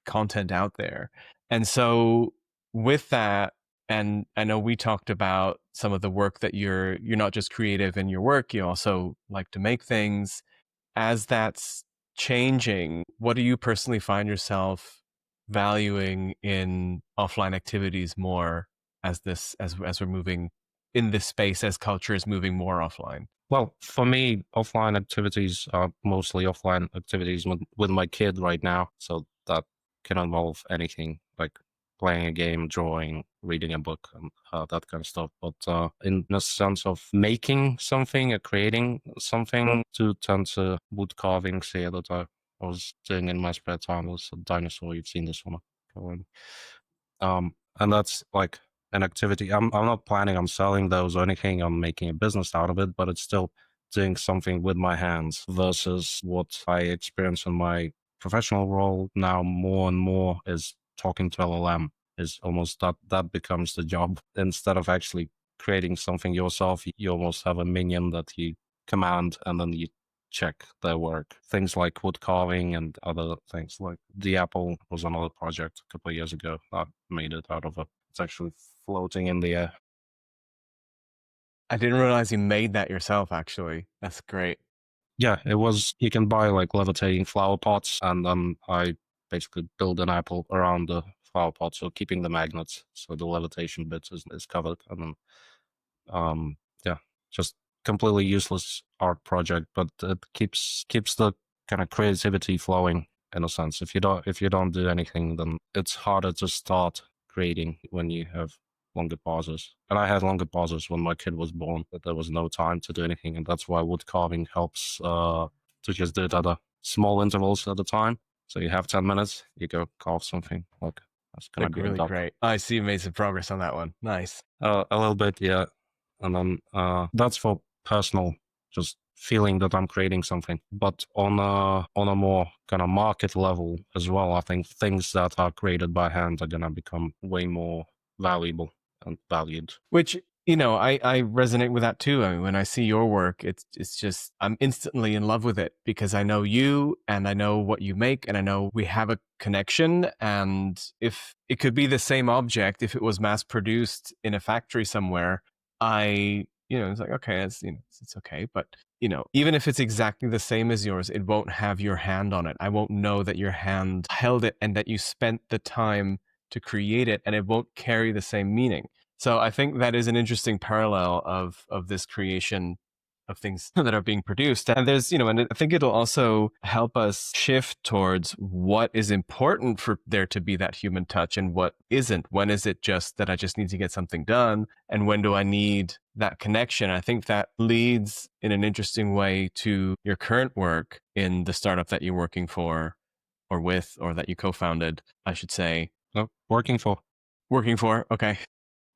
content out there. And so with that, and I know we talked about some of the work that you're not just creative in your work, you also like to make things. As that's changing, what do you personally find yourself valuing in offline activities more as we're moving in this space, as culture is moving more offline? Well, for me, offline activities are mostly offline activities with my kid right now. So that can involve anything like playing a game, drawing, reading a book, and that kind of stuff. But in the sense of making something, creating something, to tend to wood carvings here that I was doing in my spare time. Was a dinosaur. You've seen this one. And that's like an activity. I'm not planning on selling those or anything. I'm making a business out of it, but it's still doing something with my hands, versus what I experience in my professional role now more and more is talking to LLM. Is almost that becomes the job. Instead of actually creating something yourself, you almost have a minion that you command, and then you check their work. Things like wood carving and other things. Like the apple was another project a couple of years ago that made it out of it's actually floating in the air. I didn't realize you made that yourself, actually. That's great. Yeah, it was. You can buy like levitating flower pots, and then I basically build an apple around the flower pot, so keeping the magnets, so the levitation bit is covered, and then yeah, just completely useless art project, but it keeps the kind of creativity flowing in a sense. If you don't do anything, then it's harder to start creating when you have longer pauses. And I had longer pauses when my kid was born, but there was no time to do anything, and that's why wood carving helps to just do it at a small intervals at a time. So you have 10 minutes, you go carve something. Like that's gonna Like be a really duck. great. I see you made some progress on that one. Nice. A little bit, yeah. And then that's for personal, just feeling that I'm creating something. But on a more kind of market level as well, I think things that are created by hand are gonna become way more valuable and valued. Which, I resonate with that too. I mean, when I see your work, it's just, I'm instantly in love with it because I know you and I know what you make and I know we have a connection. And if it could be the same object, if it was mass produced in a factory somewhere, it's like, okay, it's okay. But, even if it's exactly the same as yours, it won't have your hand on it. I won't know that your hand held it and that you spent the time to create it, and it won't carry the same meaning. So I think that is an interesting parallel of this creation of things that are being produced. And and I think it'll also help us shift towards what is important for there to be that human touch and what isn't. When is it just that I just need to get something done? And when do I need that connection? I think that leads in an interesting way to your current work in the startup that you're working for or with, or that you co-founded, I should say. No, working for. Okay.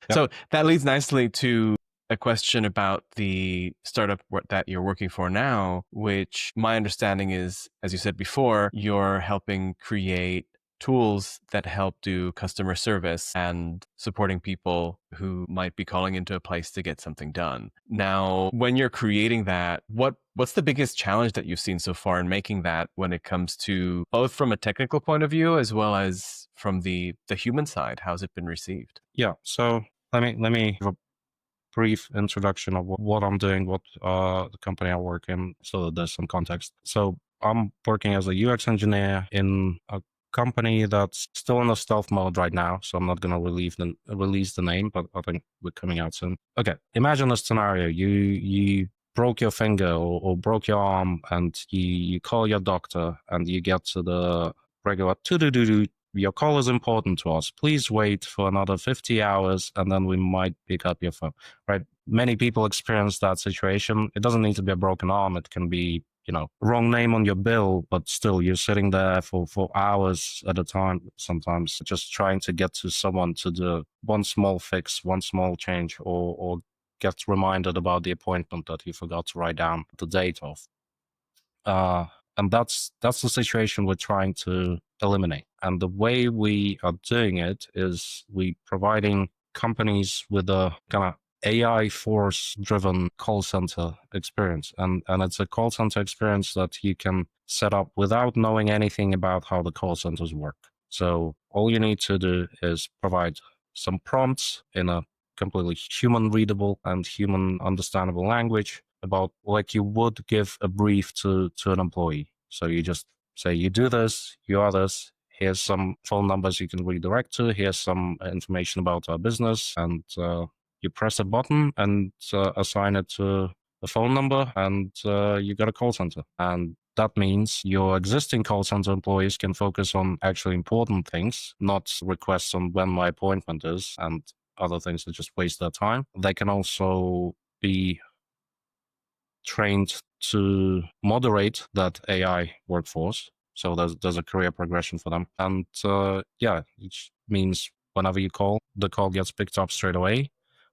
Yep. So that leads nicely to a question about the startup that you're working for now, which my understanding is, as you said before, you're helping create tools that help do customer service and supporting people who might be calling into a place to get something done. Now, when you're creating that, what's the biggest challenge that you've seen so far in making that, when it comes to both from a technical point of view as well as from the human side? How's it been received? Yeah. So let me give a brief introduction of what I'm doing, what the company I work in, so that there's some context. So I'm working as a UX engineer in a company that's still in the stealth mode right now, so I'm not going to release the name, but I think we're coming out soon. Okay, imagine a scenario. You broke your finger or broke your arm, and you call your doctor, and you get to the regular to-do-do-do. Your call is important to us. Please wait for another 50 hours, and then we might pick up your phone. Right? Many people experience that situation. It doesn't need to be a broken arm. It can be, wrong name on your bill, but still you're sitting there for hours at a time, sometimes just trying to get to someone to do one small fix, one small change, or get reminded about the appointment that you forgot to write down the date of. Uh, and that's the situation we're trying to eliminate. And the way we are doing it is we providing companies with a kind of AI force driven call center experience. And it's a call center experience that you can set up without knowing anything about how the call centers work. So all you need to do is provide some prompts in a completely human readable and human understandable language about like you would give a brief to an employee. So you just say, you do this, you are this, here's some phone numbers you can redirect to, here's some information about our business, and you press a button and assign it to a phone number, and you get a call center. And that means your existing call center employees can focus on actually important things, not requests on when my appointment is and other things that just waste their time. They can also be trained to moderate that AI workforce. So there's a career progression for them. And it means whenever you call, the call gets picked up straight away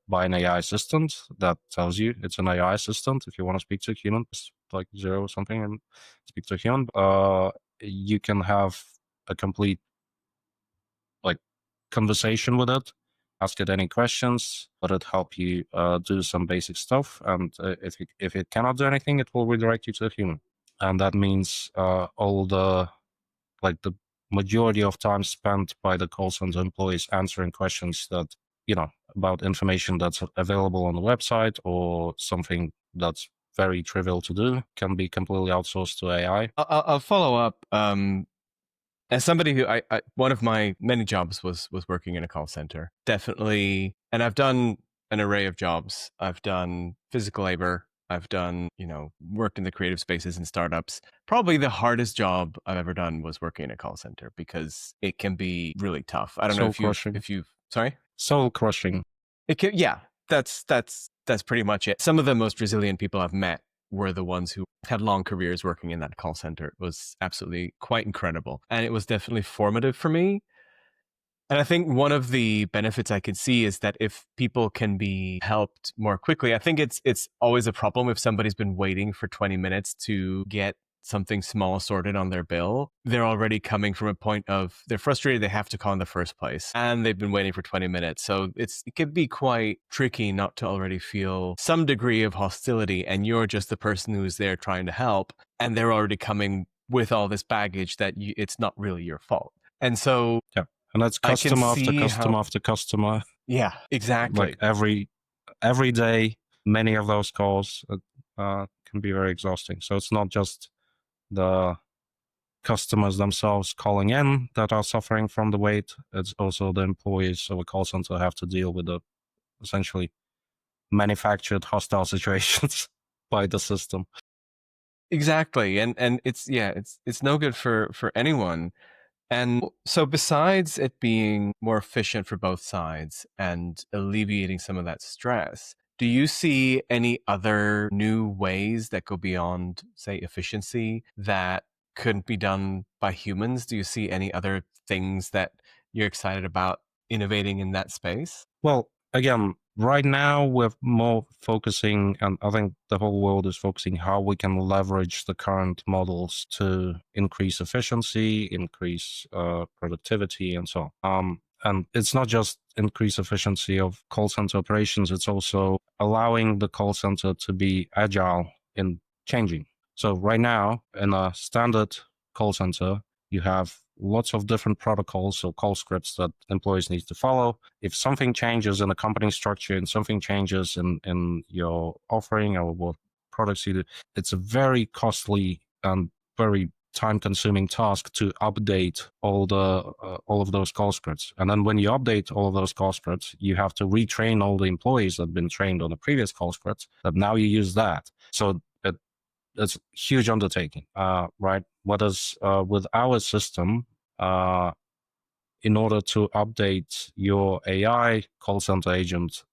by an AI assistant that tells you it's an AI assistant. If you want to speak to a human, it's like 0 or something and speak to a human, you can have a complete like conversation with it, ask it any questions, let it help you do some basic stuff. And if it cannot do anything, it will redirect you to a human. And that means all the majority of time spent by the call center employees answering questions that, about information that's available on the website or something that's very trivial to do can be completely outsourced to AI. I'll follow up. As somebody who one of my many jobs was working in a call center, definitely, and I've done an array of jobs. I've done physical labor. I've done, worked in the creative spaces and startups. Probably the hardest job I've ever done was working in a call center because it can be really tough. I don't know if you've sorry? Soul crushing. It can, yeah, that's pretty much it. Some of the most resilient people I've met were the ones who had long careers working in that call center. It was absolutely quite incredible. And it was definitely formative for me. And I think one of the benefits I could see is that if people can be helped more quickly, I think it's always a problem if somebody's been waiting for 20 minutes to get something small sorted on their bill. They're already coming from a point of they're frustrated they have to call in the first place and they've been waiting for 20 minutes. So it can be quite tricky not to already feel some degree of hostility, and you're just the person who's there trying to help and they're already coming with all this baggage that it's not really your fault. And so yeah. And that's customer after customer after customer. Yeah, exactly. Like every day, many of those calls can be very exhausting. So it's not just the customers themselves calling in that are suffering from the wait. It's also the employees of a call center have to deal with the essentially manufactured hostile situations by the system. Exactly. And it's no good for anyone. And so besides it being more efficient for both sides and alleviating some of that stress, do you see any other new ways that go beyond, say, efficiency that couldn't be done by humans? Do you see any other things that you're excited about innovating in that space? Well, again, right now we're more focusing, and I think the whole world is focusing how we can leverage the current models to increase efficiency, increase productivity, and so on. And it's not just increase efficiency of call center operations, it's also allowing the call center to be agile in changing. So right now, in a standard call center, You have lots of different protocols, so call scripts that employees need to follow. If something changes in the company structure and something changes in your offering or what products you do, it's a very costly and very time-consuming task to update all of those call scripts. And then when you update all of those call scripts, you have to retrain all the employees that have been trained on the previous call scripts. That now you use that. So it's a huge undertaking, right? Whereas with our system, in order to update your AI call center agent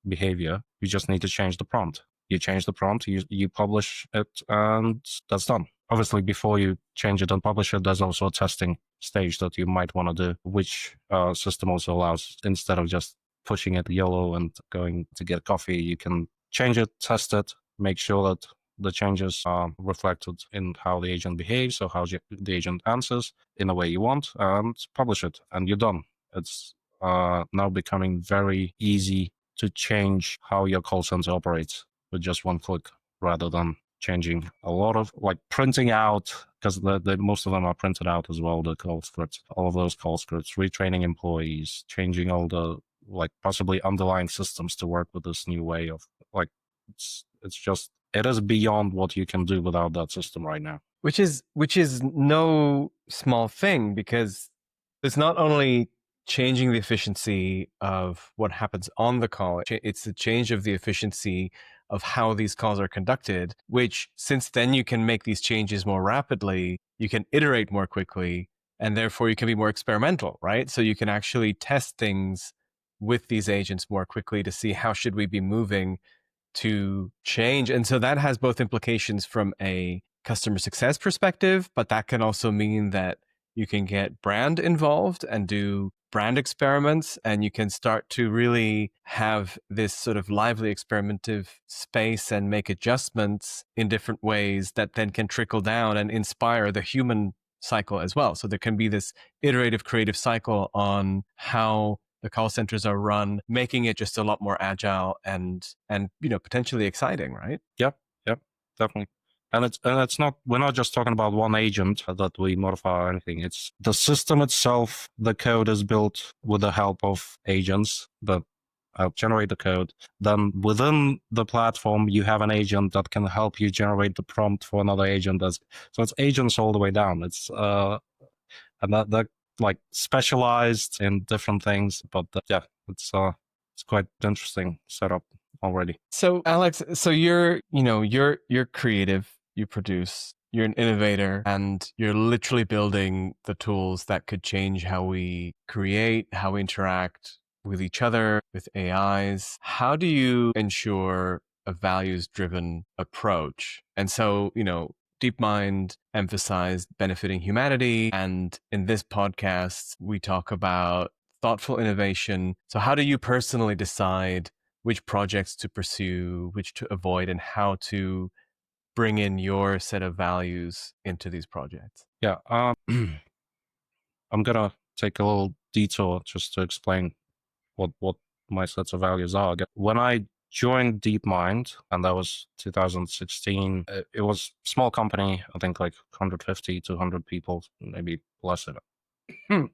behavior, you just need to change the prompt. You change the prompt, you publish it, and that's done. Obviously, before you change it and publish it, there's also a testing stage that you might want to do, which system also allows, instead of just pushing it yellow and going to get coffee, you can change it, test it, make sure that the changes are reflected in how the agent behaves or how the agent answers in a way you want, and publish it, and you're done. It's now becoming very easy to change how your call center operates with just one click, rather than changing a lot of, like, printing out, because most of them are printed out as well, the call scripts, all of those call scripts, retraining employees, changing all the, like, possibly underlying systems to work with this new way of, like, it is beyond what you can do without that system right now. Which is no small thing, because it's not only changing the efficiency of what happens on the call, it's the change of the efficiency of how these calls are conducted, which, since then you can make these changes more rapidly, you can iterate more quickly, and therefore you can be more experimental, right? So you can actually test things with these agents more quickly to see how should we be moving to change. And so that has both implications from a customer success perspective, but that can also mean that you can get brand involved and do brand experiments, and you can start to really have this sort of lively experimentative space and make adjustments in different ways that then can trickle down and inspire the human cycle as well. So there can be this iterative creative cycle on how the call centers are run, making it just a lot more agile and potentially exciting, right? Yep, definitely. And it's not, we're not just talking about one agent that we modify or anything. It's the system itself. The code is built with the help of agents that help generate the code. Then within the platform, you have an agent that can help you generate the prompt for another agent. So it's agents all the way down. It's and that like specialized in different things, but yeah, it's quite interesting setup already. So Alex, so you're creative, you produce, you're an innovator, and you're literally building the tools that could change how we create, how we interact with each other, with AIs. How do you ensure a values-driven approach? And so, DeepMind emphasized benefiting humanity, and in this podcast, we talk about thoughtful innovation. So how do you personally decide which projects to pursue, which to avoid, and how to bring in your set of values into these projects? Yeah, I'm gonna take a little detour just to explain what my sets of values are. When I joined DeepMind, and that was 2016, it was a small company, I think like 150 to 100 people, maybe less than it.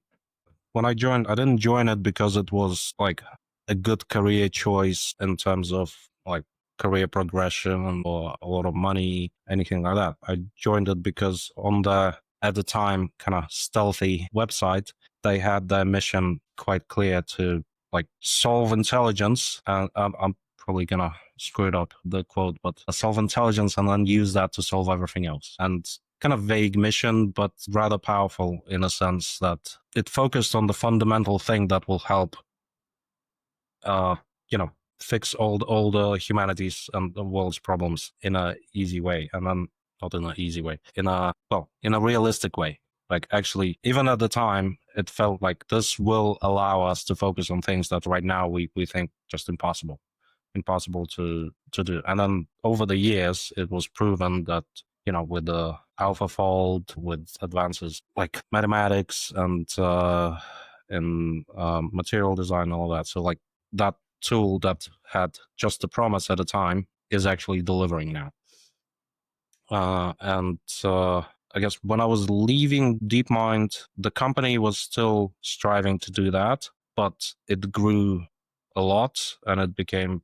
When I joined, I didn't join it because it was like a good career choice in terms of like career progression or a lot of money, anything like that. I joined it because on the, at the time, kind of stealthy website, they had their mission quite clear to like solve intelligence. And I'm probably gonna screw it up, the quote, but solve intelligence and then use that to solve everything else. And kind of vague mission, but rather powerful in a sense that it focused on the fundamental thing that will help, fix all the humanity's and the world's problems in a easy way. And then not in an easy way, in a realistic way. Like, actually, even at the time, it felt like this will allow us to focus on things that right now we think just impossible to do. And then over the years, it was proven that, with the AlphaFold, with advances like mathematics and in material design and all that. So like that tool that had just the promise at the time is actually delivering now. I guess when I was leaving DeepMind, the company was still striving to do that, but it grew a lot and it became,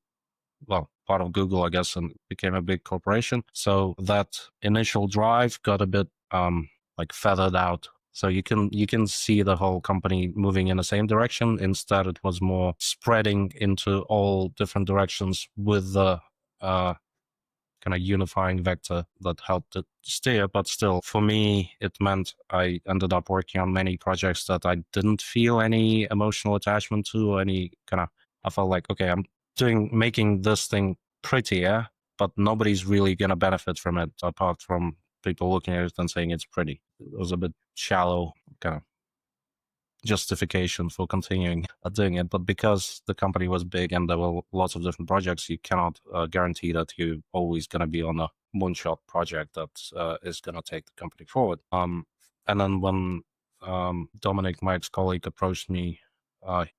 well, part of Google, I guess, and became a big corporation. So that initial drive got a bit like feathered out. So you can see the whole company moving in the same direction. Instead, it was more spreading into all different directions with the kind of unifying vector that helped it steer. But still, for me, it meant I ended up working on many projects that I didn't feel any emotional attachment to, or any kind of, I felt like, okay, I'm making this thing prettier, but nobody's really going to benefit from it apart from people looking at it and saying it's pretty. It was a bit shallow kind of justification for continuing doing it. But because the company was big and there were lots of different projects, you cannot guarantee that you're always going to be on a moonshot project that is going to take the company forward. And then when Dominic, my ex-colleague, approached me,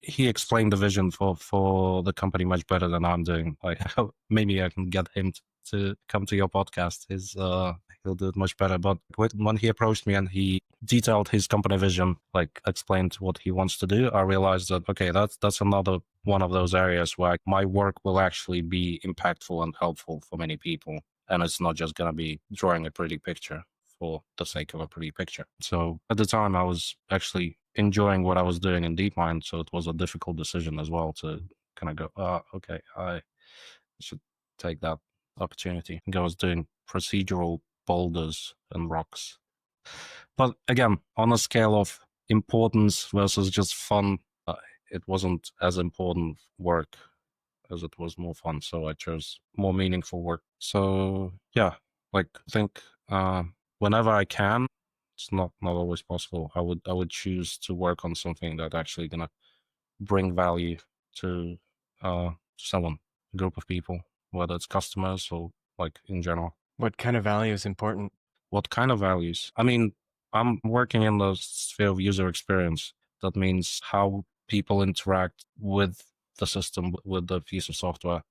he explained the vision for the company much better than I'm doing. Like, maybe I can get him to come to your podcast. He'll do it much better. But when he approached me and he detailed his company vision, like explained what he wants to do, I realized that, okay, that's another one of those areas where my work will actually be impactful and helpful for many people. And it's not just going to be drawing a pretty picture for the sake of a pretty picture. So at the time, I was actually enjoying what I was doing in DeepMind. So it was a difficult decision as well to kind of go, okay, I should take that opportunity. I think I was doing procedural boulders and rocks. But again, on a scale of importance versus just fun, it wasn't as important work as it was more fun. So I chose more meaningful work. So yeah, like I think whenever I can, it's not always possible. I would choose to work on something that actually gonna bring value to someone, a group of people, whether it's customers or like in general. What kind of value is important? What kind of values? I mean, I'm working in the sphere of user experience. That means how people interact with the system, with the piece of software,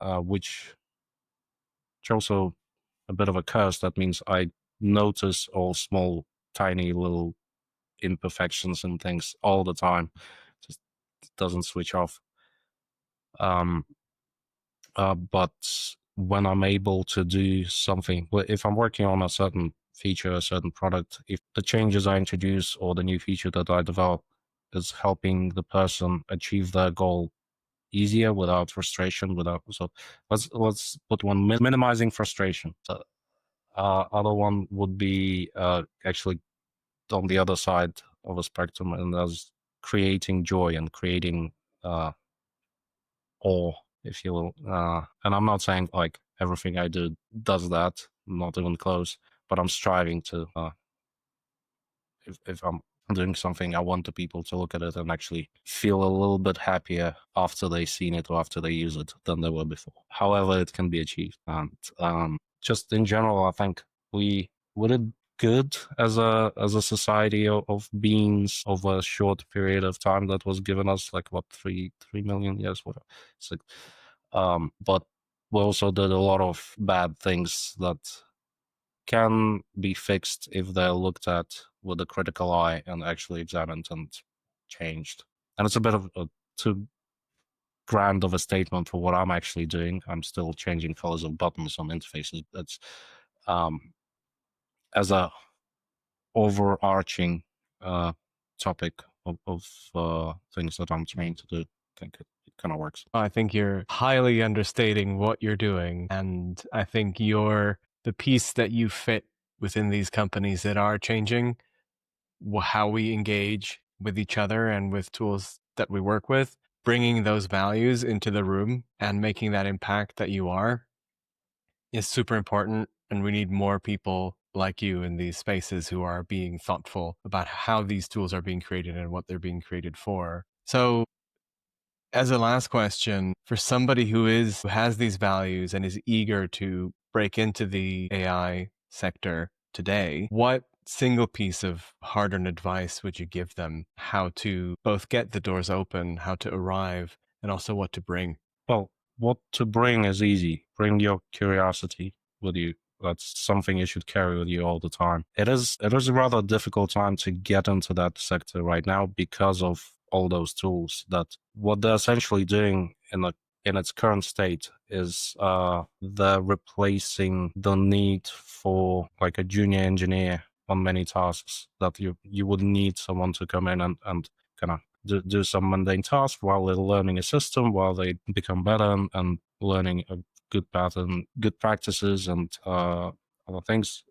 which is also a bit of a curse. That means I notice all small, tiny little imperfections and things all the time. Just doesn't switch off. But when I'm able to do something, if I'm working on a certain feature, a certain product, if the changes I introduce or the new feature that I develop is helping the person achieve their goal easier without frustration, so let's put one, minimizing frustration. Other one would be actually on the other side of a spectrum, and that's creating joy and creating awe, if you will. And I'm not saying like everything I do does that, not even close, but I'm striving to, if I'm doing something, I want the people to look at it and actually feel a little bit happier after they've seen it or after they use it than they were before. However, it can be achieved. And just in general, I think we did good as a society of beings over a short period of time that was given us, like what, 3 million years, whatever. So, but we also did a lot of bad things that can be fixed if they're looked at with a critical eye and actually examined and changed. And it's a bit of a too grand of a statement for what I'm actually doing. I'm still changing colors of buttons on interfaces. That's as a overarching topic of things that I'm trying to do. I think it kind of works. I think you're highly understating what you're doing. And I think you're the piece that you fit within these companies that are changing how we engage with each other and with tools that we work with, bringing those values into the room and making that impact that you are is super important. And we need more people like you in these spaces who are being thoughtful about how these tools are being created and what they're being created for. So as a last question, for somebody who has these values and is eager to break into the AI sector today, what single piece of hard-earned advice would you give them how to both get the doors open, how to arrive, and also what to bring? Well, what to bring is easy. Bring your curiosity with you. That's something you should carry with you all the time. It is a rather difficult time to get into that sector right now because of all those tools. That what they're essentially doing in its current state is they're replacing the need for like a junior engineer on many tasks that you would need someone to come in and kind of do some mundane tasks while they're learning a system, while they become better and learning a good pattern, good practices, and other things.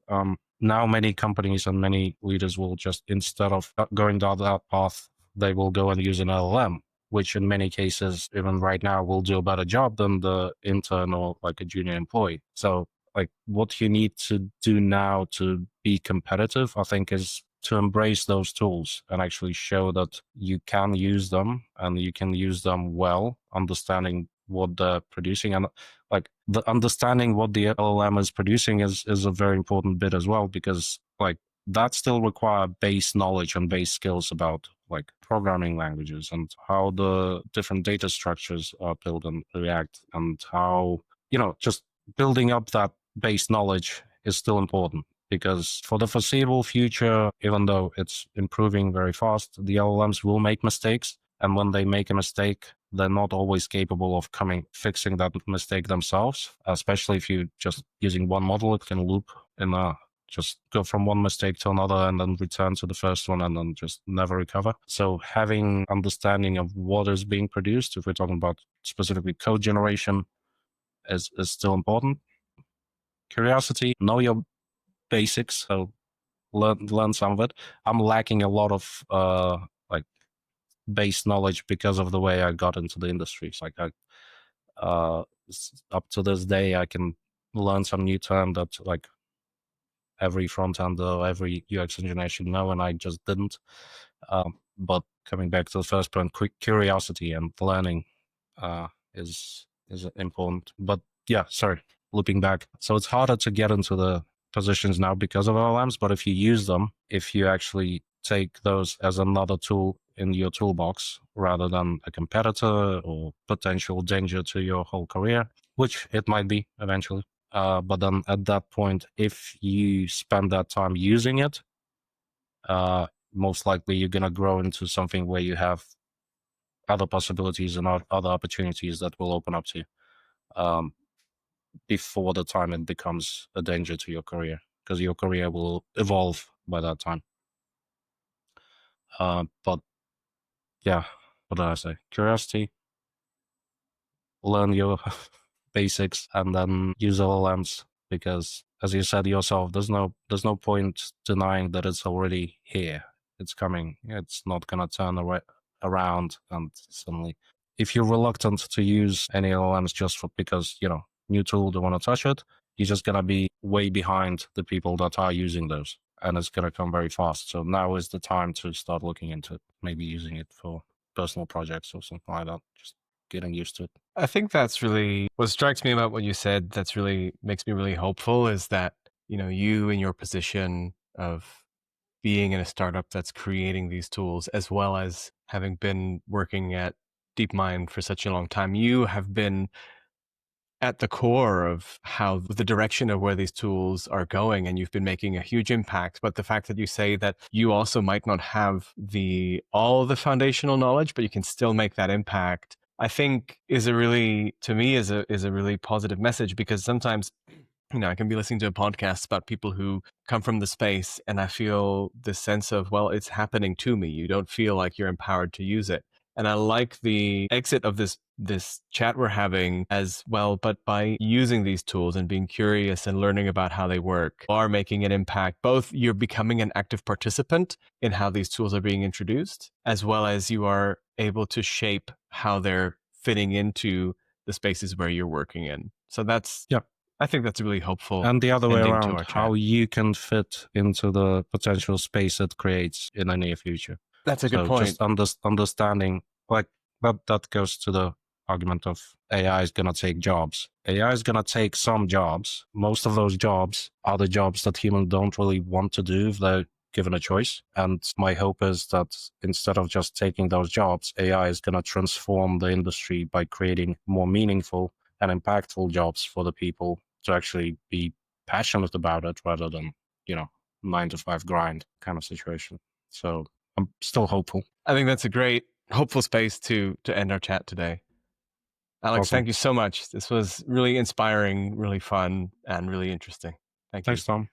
Now, many companies and many leaders will just, instead of going down that path, they will go and use an LLM, which in many cases, even right now, will do a better job than the intern or like a junior employee. So, like, what you need to do now to be competitive, I think, is to embrace those tools and actually show that you can use them and you can use them well, understanding what they're producing. And like the understanding what the LLM is producing is a very important bit as well, because like that still require base knowledge and base skills about like programming languages and how the different data structures are built and react, and how, just building up that base knowledge is still important. Because for the foreseeable future, even though it's improving very fast, the LLMs will make mistakes. And when they make a mistake, they're not always capable of fixing that mistake themselves. Especially if you're just using one model, it can loop and just go from one mistake to another and then return to the first one and then just never recover. So having understanding of what is being produced, if we're talking about specifically code generation, is still important. Curiosity, know your basics, so learn some of it. I'm lacking a lot of like base knowledge because of the way I got into the industry. It's like up to this day, I can learn some new term that like every front end or every UX engineer should know, and I just didn't. But coming back to the first point, quick curiosity and learning is important. But yeah, sorry, looping back. So it's harder to get into the positions now because of LLMs, but if you use them, if you actually take those as another tool in your toolbox rather than a competitor or potential danger to your whole career, which it might be eventually. But then at that point, if you spend that time using it, most likely you're going to grow into something where you have other possibilities and other opportunities that will open up to you before the time it becomes a danger to your career, because your career will evolve by that time. But yeah, what did I say? Curiosity, learn your basics, and then use LLMs, because as you said yourself, there's no point denying that it's already here. It's coming. It's not going to turn around and suddenly. If you're reluctant to use any LLMs just because, new tool, don't want to touch it, you're just going to be way behind the people that are using those. And it's going to come very fast. So now is the time to start looking into maybe using it for personal projects or something like that. Just getting used to it. I think that's really what strikes me about what you said. That's really makes me really hopeful, is that, you in your position of being in a startup that's creating these tools, as well as having been working at DeepMind for such a long time, you have been at the core of how the direction of where these tools are going, and you've been making a huge impact. But the fact that you say that you also might not have all the foundational knowledge, but you can still make that impact, I think is a really really positive message. Because sometimes, I can be listening to a podcast about people who come from the space, and I feel this sense of, well, it's happening to me. You don't feel like you're empowered to use it. And I like the exit of this chat we're having as well, but by using these tools and being curious and learning about how they work, are making an impact. Both you're becoming an active participant in how these tools are being introduced, as well as you are able to shape how they're fitting into the spaces where you're working in. So I think that's a really hopeful. And the other way ending to around, our chat. how you can fit into the potential space it creates in the near future. That's a good point. Just understanding, like that goes to the argument of AI is going to take jobs. AI is going to take some jobs. Most of those jobs are the jobs that humans don't really want to do if they're given a choice. And my hope is that instead of just taking those jobs, AI is going to transform the industry by creating more meaningful and impactful jobs for the people to actually be passionate about it rather than, 9 to 5 grind kind of situation. So I'm still hopeful. I think that's a great, hopeful space to end our chat today. Alex, Awesome. thank you so much. This was really inspiring, really fun, and really interesting. Thank you. Thanks, Tom.